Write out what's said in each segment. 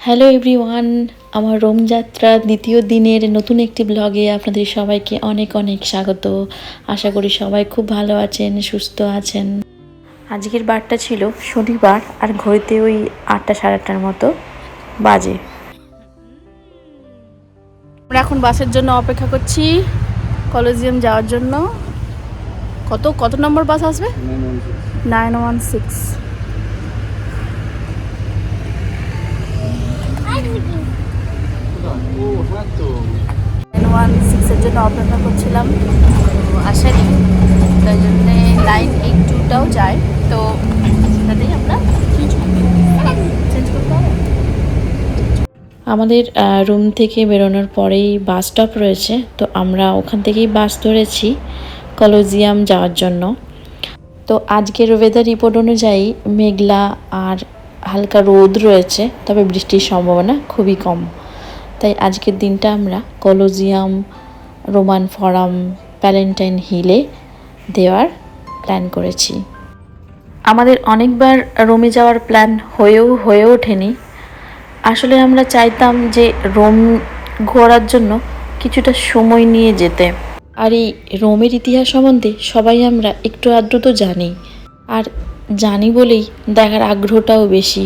Hello everyone, আমার Rome যাত্রা দ্বিতীয় দিনের নতুন একটি ব্লগে আপনাদের সবাইকে অনেক অনেক স্বাগত। আশা করি সবাই খুব ভালো আছেন, সুস্থ আছেন। আজকের বারটা ছিল শনিবার, আর ঘড়িতে ওই 8টা সাড়ে 8টার মতো বাজে। আমরা এখন বাসের জন্য অপেক্ষা করছি কলেজিয়াম যাওয়ার জন্য। কত নম্বর বাস আসবে? 916। 916-এর জন্য অপেক্ষা করছিলাম, তো আসেনি, তাই জন্যে 982টাও যায়, তো সেটাতেই আমরা চেঞ্জ করতে হবে। আমাদের রুম থেকে বেরোনোর পরেই বাস স্টপ রয়েছে, তো আমরা ওখান থেকেই বাস ধরেছি কলেজিয়াম যাওয়ার জন্য। তো আজকের ওয়েদার রিপোর্ট অনুযায়ী মেঘলা আর হালকা রোদ রয়েছে, তবে বৃষ্টির সম্ভাবনা খুবই কম। তাই আজকের দিনটা আমরা কলেজিয়াম, রোমান ফরাম, প্যালেন্টাইন হিলে দেওয়ার প্ল্যান করেছি। আমাদের অনেকবার রোমে যাওয়ার প্ল্যান হয়ে ওঠেনি। আসলে আমরা চাইতাম যে রোম ঘোরার জন্য কিছুটা সময় নিয়ে যেতে। আর এই রোমের ইতিহাস সম্বন্ধে সবাই আমরা একটু আধটু তো জানি, আর জানি বলেই দেখার আগ্রহটাও বেশি।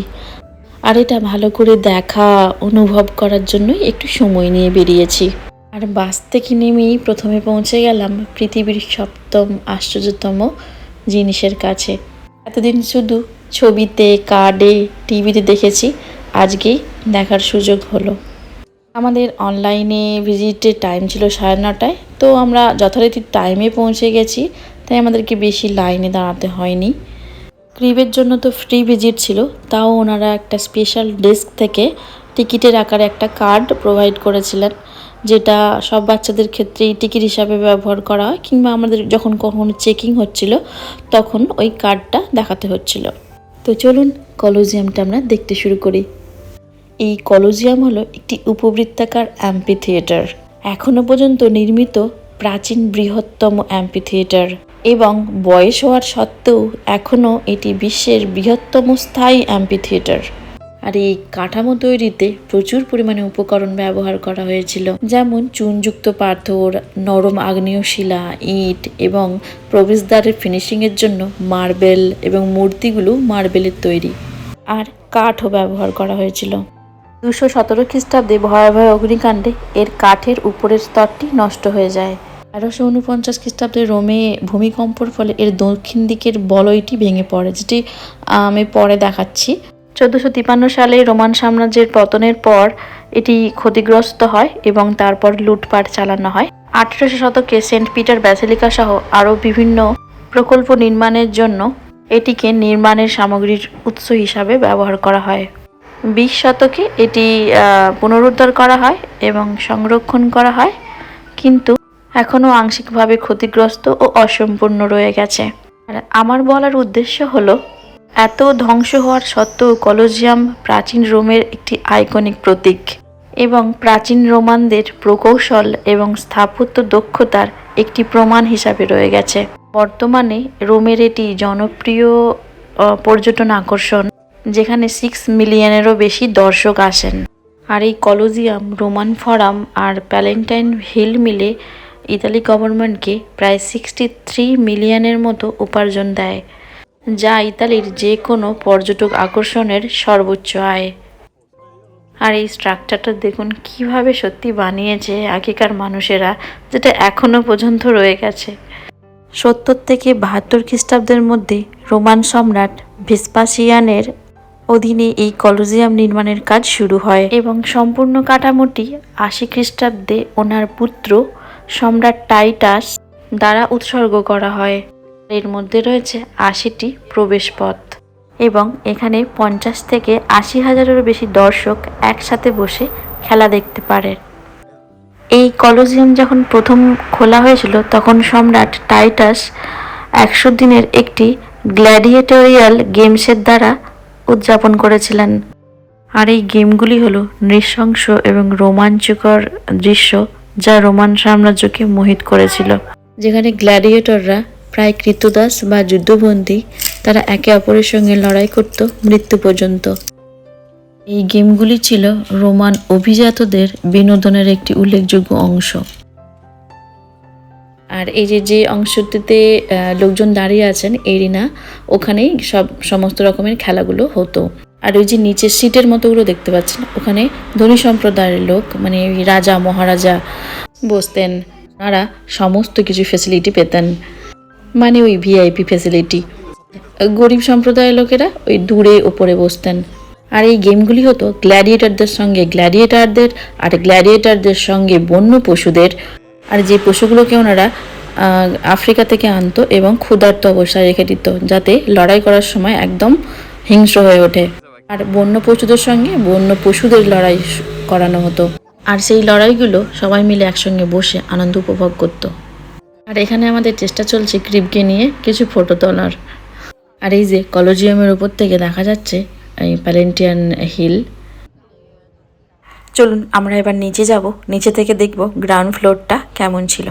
আর এটা ভালো করে দেখা, অনুভব করার জন্যই একটু সময় নিয়ে বেরিয়েছি। আর বাস থেকে নেমেই প্রথমে পৌঁছে গেলাম পৃথিবীর 7ম আশ্চর্যতম জিনিসের কাছে। এতদিন শুধু ছবিতে, কার্ডে, টিভিতে দেখেছি, আজকেই দেখার সুযোগ হলো। আমাদের অনলাইনে ভিজিটের টাইম ছিল 9:30টায়, তো আমরা যথারীতি টাইমে পৌঁছে গেছি, তাই আমাদেরকে বেশি লাইনে দাঁড়াতে হয়নি। ক্রিবের জন্য তো ফ্রি ভিজিট ছিল, তাও ওনারা একটা স্পেশাল ডেস্ক থেকে টিকিটের আকারে একটা কার্ড প্রোভাইড করেছিলেন, যেটা সব বাচ্চাদের ক্ষেত্রেই টিকিট হিসাবে ব্যবহার করা হয়, কিংবা আমাদের যখন কখনো চেকিং হচ্ছিল তখন ওই কার্ডটা দেখাতে হচ্ছিল। তো চলুন কলেজিয়ামটা আমরা দেখতে শুরু করি। এই কলেজিয়াম হলো একটি উপবৃত্তাকার অ্যাম্পি থিয়েটার, এখনো পর্যন্ত নির্মিত প্রাচীন বৃহত্তম অ্যাম্পি থিয়েটার, এবং বয়স হওয়ার সত্ত্বেও এখনও এটি বিশ্বের বৃহত্তম স্থায়ী অ্যাম্পি থিয়েটার। আর এই কাঠামো তৈরিতে প্রচুর পরিমাণে উপকরণ ব্যবহার করা হয়েছিল, যেমন চুনযুক্ত পাথর, নরম আগ্নেয় শিলা, ইট, এবং প্রবেশদ্বারের ফিনিশিংয়ের জন্য মার্বেল, এবং মূর্তিগুলো মার্বেলের তৈরি, আর কাঠও ব্যবহার করা হয়েছিল। 217 খ্রিস্টাব্দে ভয়াবহ অগ্নিকাণ্ডে এর কাঠের উপরের স্তরটি নষ্ট হয়ে যায়। 1349 খ্রিস্টাব্দে রোমে ভূমিকম্পর ফলে এর দক্ষিণ দিকের বলয়টি ভেঙে পড়ে, যেটি আমি পরে দেখাচ্ছি। 1453 সালে রোমান সাম্রাজ্যের পতনের পর এটি ক্ষতিগ্রস্ত হয় এবং তারপর লুটপাট চালানো হয়। 1800 শতকে সেন্ট পিটার ব্যাসিলিকা সহ আরও বিভিন্ন প্রকল্প নির্মাণের জন্য এটিকে নির্মাণের সামগ্রীর উৎস হিসাবে ব্যবহার করা হয়। 20 শতকে এটি পুনরুদ্ধার করা হয় এবং সংরক্ষণ করা হয়, কিন্তু এখনও আংশিকভাবে ক্ষতিগ্রস্ত ও অসম্পূর্ণ রয়ে গেছে। আর আমার বলার উদ্দেশ্য হলো, এত ধ্বংস হওয়ার সত্ত্বেও কলেজিয়াম প্রাচীন রোমের একটি আইকনিক প্রতীক, এবং প্রাচীন রোমানদের প্রকৌশল এবং স্থাপত্য দক্ষতার একটি প্রমাণ হিসাবে রয়ে গেছে। বর্তমানে রোমের এটি জনপ্রিয় পর্যটন আকর্ষণ, যেখানে 6 মিলিয়নেরও বেশি দর্শক আসেন। আর এই collegium, Roman from R প্যালেন্টাইন hill মিলে ইতালি গভর্নমেন্টকে প্রায় 63 মিলিয়নের মতো উপার্জন দেয়, যা ইতালির যে কোনো পর্যটক আকর্ষণের সর্বোচ্চ আয়। আর এই স্ট্রাকচারটা দেখুন কিভাবে সত্যি বানিয়েছে আগেকার মানুষেরা, যেটা এখনো পর্যন্ত রয়ে গেছে। 70 থেকে 72 খ্রিস্টাব্দের মধ্যে রোমান সম্রাট ভেসপাসিয়ানের অধীনে এই কলেজিয়াম নির্মাণের কাজ শুরু হয়, এবং সম্পূর্ণ কাঠামোটি 80 খ্রিস্টাব্দে ওনার পুত্র সম্রাট টাইটাস দ্বারা উৎসর্গ করা হয়। এর মধ্যে রয়েছে 80টি প্রবেশপথ, এবং এখানে 50 থেকে 80 হাজারেরও বেশি দর্শক একসাথে বসে খেলা দেখতে পারে। এই কলেজিয়াম যখন প্রথম খোলা হয়েছিল, তখন সম্রাট টাইটাস 100 দিনের একটি গ্ল্যাডিয়েটোরিয়াল গেমসের দ্বারা উদযাপন করেছিলেন। আর এই গেমগুলি হলো নৃশংস এবং রোমাঞ্চকর দৃশ্য, যা রোমান সাম্রাজ্যকে মোহিত করেছিল, যেখানে গ্ল্যাডিয়েটররা প্রায় কৃতদাস বা যুদ্ধবন্দী, তারা একে অপরের সঙ্গে লড়াই করত মৃত্যু পর্যন্ত। এই গেমগুলি ছিল রোমান অভিজাতদের বিনোদনের একটি উল্লেখযোগ্য অংশ। আর এই যে অংশটিতে লোকজন দাঁড়িয়ে আছেন এরিনা, ওখানেই সমস্ত রকমের খেলাগুলো হতো। আর ওই যে নিচের সিটের মতোগুলো দেখতে পাচ্ছেন, ওখানে ধনী সম্প্রদায়ের লোক, মানে রাজা মহারাজা বসতেন। তারা সমস্ত কিছু ফেসিলিটি পেতেন, মানে ওই ভিআইপি ফেসিলিটি। গরিব সম্প্রদায়ের লোকেরা ওই দূরে ওপরে বসতেন। আর এই গেমগুলি হতো গ্ল্যাডিয়েটারদের সঙ্গে গ্ল্যাডিয়েটারদের, আর গ্ল্যাডিয়েটারদের সঙ্গে বন্য পশুদের। আর যে পশুগুলোকে ওনারা আফ্রিকা থেকে আনতো এবং ক্ষুধার্ত অবস্থায় রেখে দিত, যাতে লড়াই করার সময় একদম হিংস্র হয়ে ওঠে। আর বন্য পশুদের সঙ্গে বন্য পশুদের লড়াই করানো হতো। আর সেই লড়াইগুলো সবাই মিলে একসঙ্গে বসে আনন্দ উপভোগ করত। আর এখানে আমাদের চেষ্টা চলছে ক্রিপকে নিয়ে কিছু ফটো তোলার। আর এই যে কলোজিয়ামের উপর থেকে দেখা যাচ্ছে এই প্যালেন্টিয়ান হিল। চলুন আমরা এবার নিচে যাব, নিচে থেকে দেখব গ্রাউন্ড ফ্লোরটা কেমন ছিল।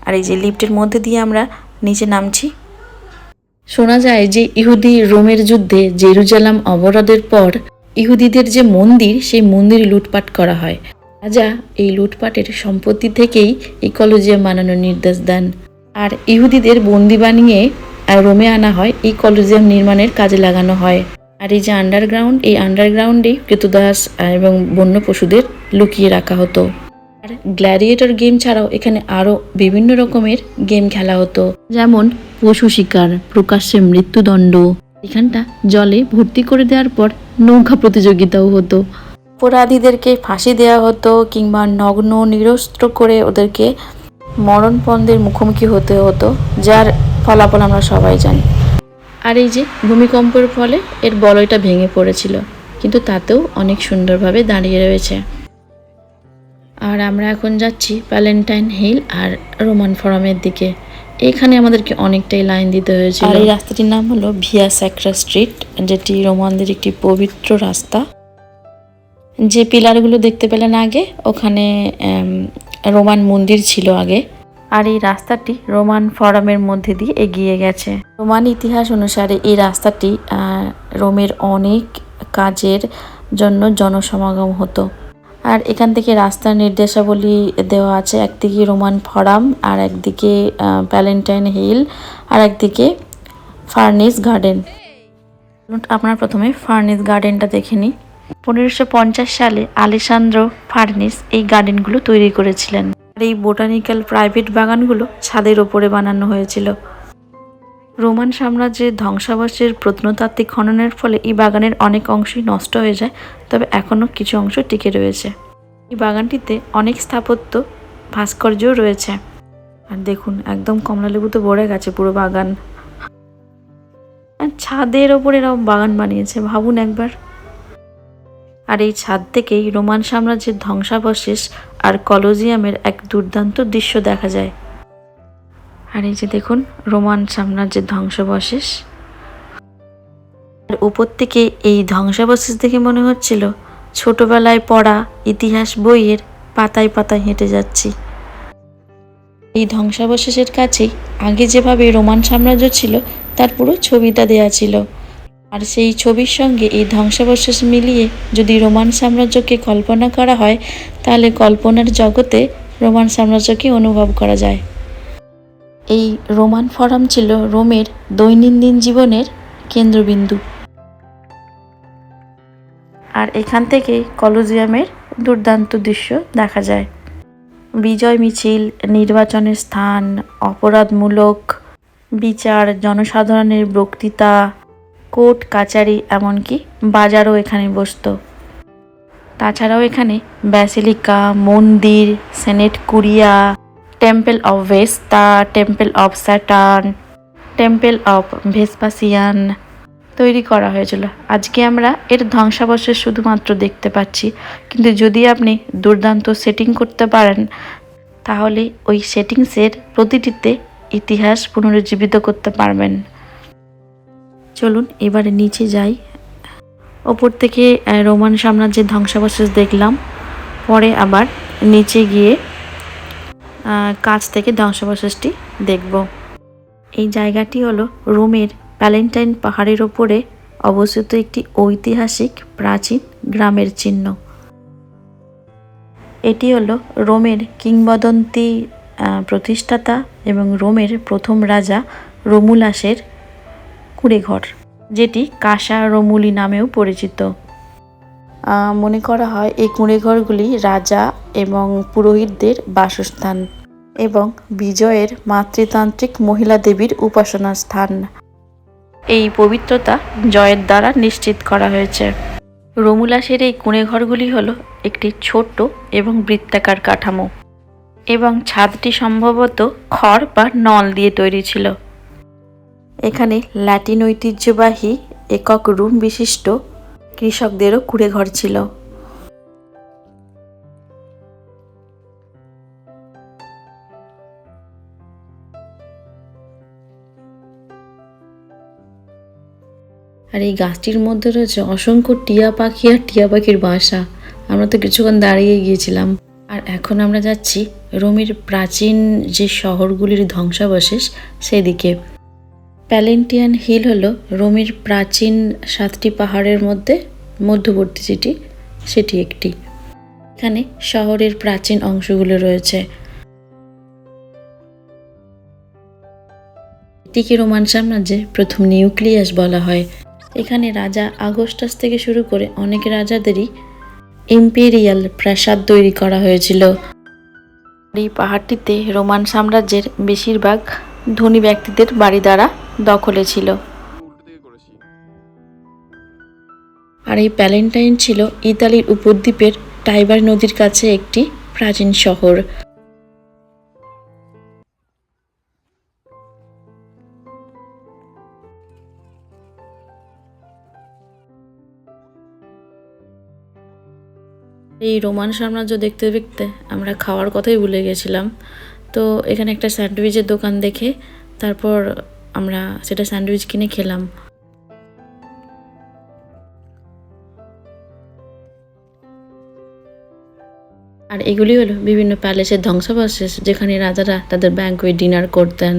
আর এই যে লিফটের মধ্যে দিয়ে আমরা নিচে নামছি। শোনা যায় যে ইহুদি রোমের যুদ্ধে জেরুজালেম অবরোধের পর ইহুদিদের যে মন্দির, সেই মন্দির লুটপাট করা হয়। রাজা এই লুটপাটের সম্পত্তি থেকেই এই কলোজিয়াম বানানোর নির্দেশ দেন। আর ইহুদিদের বন্দি বানিয়ে রোমে আনা হয়, এই কলোজিয়াম নির্মাণের কাজে লাগানো হয়। আর এই যে আন্ডারগ্রাউন্ড, এই আন্ডারগ্রাউন্ডেই ক্রীতদাস এবং বন্য পশুদের লুকিয়ে রাখা হতো। আর গ্ল্যাডিয়েটর গেম ছাড়াও এখানে আরও বিভিন্ন রকমের গেম খেলা হতো, যেমন পশু শিকার, প্রকাশ্যে মৃত্যুদণ্ড। এখানটা জলে ভর্তি করে দেওয়ার পর নৌকা প্রতিযোগিতাও হতো। অপরাধীদেরকে ফাঁসি দেওয়া হতো, কিংবা নগ্ন নিরস্ত্র করে ওদেরকে মরণপণদের মুখোমুখি হতে হতো, যার ফলাফল আমরা সবাই জানি। আর এই যে ভূমিকম্পের ফলে এর বলয়টা ভেঙে পড়েছিল, কিন্তু তাতেও অনেক সুন্দরভাবে দাঁড়িয়ে রয়েছে। আর আমরা এখন যাচ্ছি প্যালেন্টাইন হিল আর রোমান ফোরামের দিকে। এখানে আমাদেরকে অনেকটাই লাইন দিতে হয়েছিল। আর এই রাস্তাটির নাম হলো ভিয়া স্যাক্রা স্ট্রিট, যেটি রোমানদের একটি পবিত্র রাস্তা। যে পিলারগুলো দেখতে পেলেন আগে, ওখানে রোমান মন্দির ছিল আগে। আর এই রাস্তাটি রোমান ফোরামের মধ্যে দিয়ে এগিয়ে গেছে। রোমান ইতিহাস অনুসারে এই রাস্তাটি রোমের অনেক কাজের জন্য জনসমাগম হতো। আর এখান থেকে রাস্তার নির্দেশাবলী দেওয়া আছে, একদিকে রোমান ফোরাম, আর একদিকে প্যালেন্টাইন হিল, আর একদিকে ফার্নিস গার্ডেন। আপনার প্রথমে ফার্নিস গার্ডেনটা দেখে নিই। 1550 সালে আলেসান্দ্রো ফার্নিস এই গার্ডেনগুলো তৈরি করেছিলেন। আর এই বোটানিক্যাল প্রাইভেট বাগানগুলো ছাদের ওপরে বানানো হয়েছিল। রোমান সাম্রাজ্যের ধ্বংসাবশের প্রত্নতাত্ত্বিক খননের ফলে এই বাগানের অনেক অংশই নষ্ট হয়ে যায়, তবে এখনও কিছু অংশ টিকে রয়েছে। এই বাগানটিতে অনেক স্থাপত্য ভাস্কর্যও রয়েছে। আর দেখুন, একদম কমলালেবুতে ভরে গেছে পুরো বাগান। ছাদের ওপর এরকম বাগান বানিয়েছে, ভাবুন একবার। আর এই ছাদ থেকেই রোমান সাম্রাজ্যের ধ্বংসাবশেষ আর কলোজিয়ামের এক দুর্দান্ত দৃশ্য দেখা যায়। আর এই যে দেখুন রোমান সাম্রাজ্যের ধ্বংসাবশেষ। আর উপর থেকে এই ধ্বংসাবশেষ দেখে মনে হচ্ছিল ছোটবেলায় পড়া ইতিহাস বইয়ের পাতায় পাতায় হেঁটে যাচ্ছি। এই ধ্বংসাবশেষের কাছেই আগে যেভাবে রোমান সাম্রাজ্য ছিল তার পুরো ছবিটা দেয়া ছিল। আর সেই ছবির সঙ্গে এই ধ্বংসাবশেষ মিলিয়ে যদি রোমান সাম্রাজ্যকে কল্পনা করা হয়, তাহলে কল্পনার জগতে রোমান সাম্রাজ্যকে অনুভব করা যায়। এই রোমান ফোরাম ছিল রোমের দৈনন্দিন জীবনের কেন্দ্রবিন্দু। আর এখান থেকেই কলোজিয়ামের দুর্দান্ত দৃশ্য দেখা যায়। বিজয় মিছিল, নির্বাচনের স্থান, অপরাধমূলক বিচার, জনসাধারণের বক্তৃতা, কোর্ট কাচারি, এমনকি বাজারও এখানে বসত। তাছাড়াও এখানে ব্যাসিলিকা, মন্দির, senate curia, temple of Vesta, temple of Saturn, temple of Vespasian তৈরি করা হয়েছিল। আজকে আমরা এর ধ্বংসাবশেষ শুধুমাত্র দেখতে পাচ্ছি, কিন্তু যদি আপনি দুর্দান্ত সেটিং করতে পারেন, তাহলে ওই সেটিংসের প্রতিটিতে ইতিহাস পুনরুজ্জীবিত করতে পারবেন। চলুন এবারে নিচে যাই। ওপর থেকে রোমান সাম্রাজ্যের ধ্বংসাবশেষ দেখলাম, পরে আবার নিচে গিয়ে কাছ থেকে ধ্বংসাবশেষটি দেখব। এই জায়গাটি হলো রোমের প্যালেন্টাইন পাহাড়ের ওপরে অবস্থিত একটি ঐতিহাসিক প্রাচীন গ্রামের চিহ্ন। এটি হলো রোমের কিংবদন্তি প্রতিষ্ঠাতা এবং রোমের প্রথম রাজা রোমুলাসের কুঁড়েঘর, যেটি কাসা রোমুলি নামেও পরিচিত। মনে করা হয় এই কুঁড়েঘরগুলি রাজা এবং পুরোহিতদের বাসস্থান এবং বিজয়ের মাতৃতান্ত্রিক মহিলা দেবীর উপাসনা স্থান। এই পবিত্রতা জয়ের দ্বারা নিশ্চিত করা হয়েছে। রোমুলাসের এই কুঁড়েঘরগুলি হলো একটি ছোট্ট এবং বৃত্তাকার কাঠামো এবং ছাদটি সম্ভবত খড় বা নল দিয়ে তৈরি ছিল। এখানে ল্যাটিন ঐতিহ্যবাহী একক রুম বিশিষ্ট কৃষকদেরও কুঁড়েঘর ছিল। আর এই গাছটির মধ্যে রয়েছে অসংখ্য টিয়া পাখি আর টিয়া পাখির বাসা। আমরা তো কিছুক্ষণ দাঁড়িয়ে গিয়েছিলাম। আর এখন আমরা যাচ্ছি রোমের প্রাচীন যে শহরগুলির ধ্বংসাবশেষ সেদিকে। প্যালেন্টিয়ান হিল হলো রোমের প্রাচীন 7টি পাহাড়ের মধ্যে মধ্যবর্তী সেটি একটি। এখানে শহরের প্রাচীন অংশগুলো রয়েছে। এটিকে রোমান সাম্রাজ্যের প্রথম নিউক্লিয়াস বলা হয়। এখানে রাজা আগস্টাস থেকে শুরু করে অনেক রাজাদেরই ইম্পেরিয়াল প্রাসাদ তৈরি করা হয়েছিল। এই পাহাড়টিতে রোমান সাম্রাজ্যের বেশিরভাগ ধনী ব্যক্তিদের বাড়ি দ্বারা দখলে ছিল। আর এই প্যালেন্টাইন ছিল ইতালির উপদ্বীপের টাইবার নদীর কাছে একটি প্রাচীন শহর। এই রোমান সাম্রাজ্য দেখতে দেখতে আমরা খাওয়ার কথাই ভুলে গেছিলাম। তো এখানে একটা স্যান্ডউইচের দোকান দেখে তারপর আমরা সেটা স্যান্ডউইচ কিনে খেলাম। আর এগুলি হলো বিভিন্ন প্যালেসের ধ্বংসাবশেষ, যেখানে রাজারা তাদের ব্যাঙ্কোয়েট ডিনার করতেন।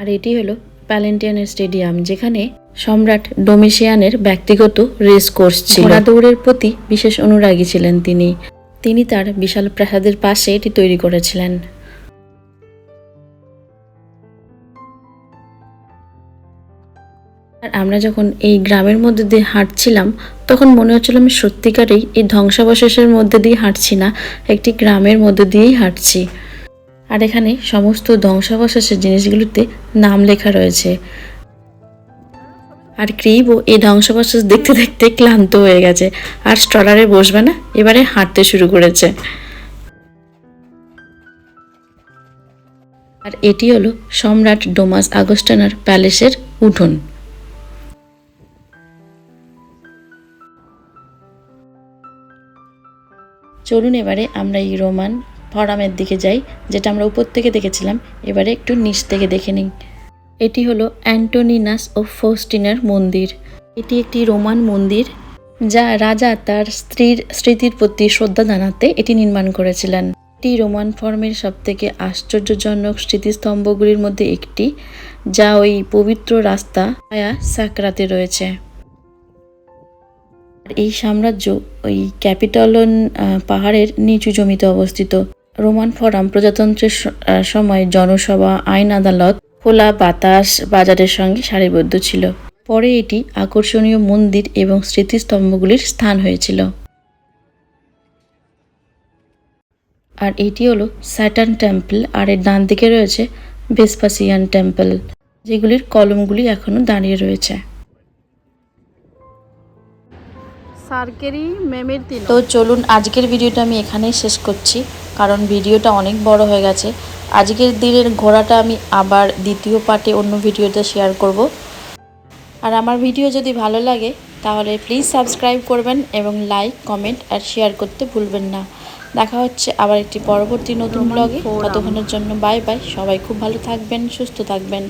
আর এটি হলো প্যালেন্টিয়ানের স্টেডিয়াম, যেখানে সম্রাট ডোমিশিয়ানের ব্যক্তিগত রেস কোর্স ছিল। ঘোড়া দৌড়ের প্রতি বিশেষ অনুরাগী ছিলেন তিনি তার বিশাল প্রাসাদের পাশে এটি তৈরি করেছিলেন। আর আমরা যখন এই গ্রামের মধ্যে দিয়ে হাঁটছিলাম তখন মনে হচ্ছিল আমি সত্যিকারেই এই ধ্বংসাবশেষের মধ্যে দিয়ে হাঁটছি না, একটি গ্রামের মধ্যে দিয়েই হাঁটছি। আর এখানে সমস্ত ধ্বংসাবশেষের জিনিসগুলোতে নাম লেখা রয়েছে। আর ক্রিবও এই ধ্বংসাবশেষ দেখতে দেখতে ক্লান্ত হয়ে গেছে, আর স্ট্রলারে বসবে না, এবারে হাঁটতে শুরু করেছে। আর এটি হলো সম্রাট ডোমাস আগস্টানার প্যালেসের উঠোন। চলুন এবারে আমরা এই রোমান ফরামের দিকে যাই, যেটা আমরা উপর থেকে দেখেছিলাম। এবারে একটু নিচ থেকে দেখে নিই। এটি হলো অ্যান্টোনিনাস ও ফৌস্টিনার মন্দির। এটি একটি রোমান মন্দির, যা রাজা তার স্ত্রীর স্মৃতির প্রতি শ্রদ্ধা জানাতে এটি নির্মাণ করেছিলেন। এটি রোমান ফর্মের সবথেকে আশ্চর্যজনক স্মৃতিস্তম্ভগুলির মধ্যে একটি, যা ওই পবিত্র রাস্তা আয়া সাকরাতে রয়েছে। এই সাম্রাজ্য ওই ক্যাপিটলন পাহাড়ের নিচু জমিতে অবস্থিত। রোমান ফরাম প্রজাতন্ত্রের সময় জনসভা, আইন আদালত, খোলা বাতাস, বাজারের সঙ্গে সারিবদ্ধ ছিল। পরে এটি আকর্ষণীয় মন্দির এবং স্মৃতিস্তম্ভগুলির স্থান হয়েছিল। আর এটি হলো স্যাটার্ন টেম্পল, আর এর ডান দিকে রয়েছে ভেসপাসিয়ান টেম্পল, যেগুলির কলমগুলি এখনো দাঁড়িয়ে রয়েছে। তো চলুন আজকের ভিডিওটা আমি এখানেই শেষ করছি, কারণ ভিডিওটা অনেক বড় হয়ে গেছে। আজকের দিনের ঘোরাটা আমি আবার দ্বিতীয় পার্টে অন্য ভিডিওতে শেয়ার করব। আর আমার ভিডিও যদি ভালো লাগে তাহলে প্লিজ সাবস্ক্রাইব করবেন এবং লাইক, কমেন্ট আর শেয়ার করতে ভুলবেন না। দেখা হচ্ছে আবার একটি পরবর্তী নতুন ব্লগে। ততক্ষণের জন্য বাই বাই। সবাই খুব ভালো থাকবেন, সুস্থ থাকবেন।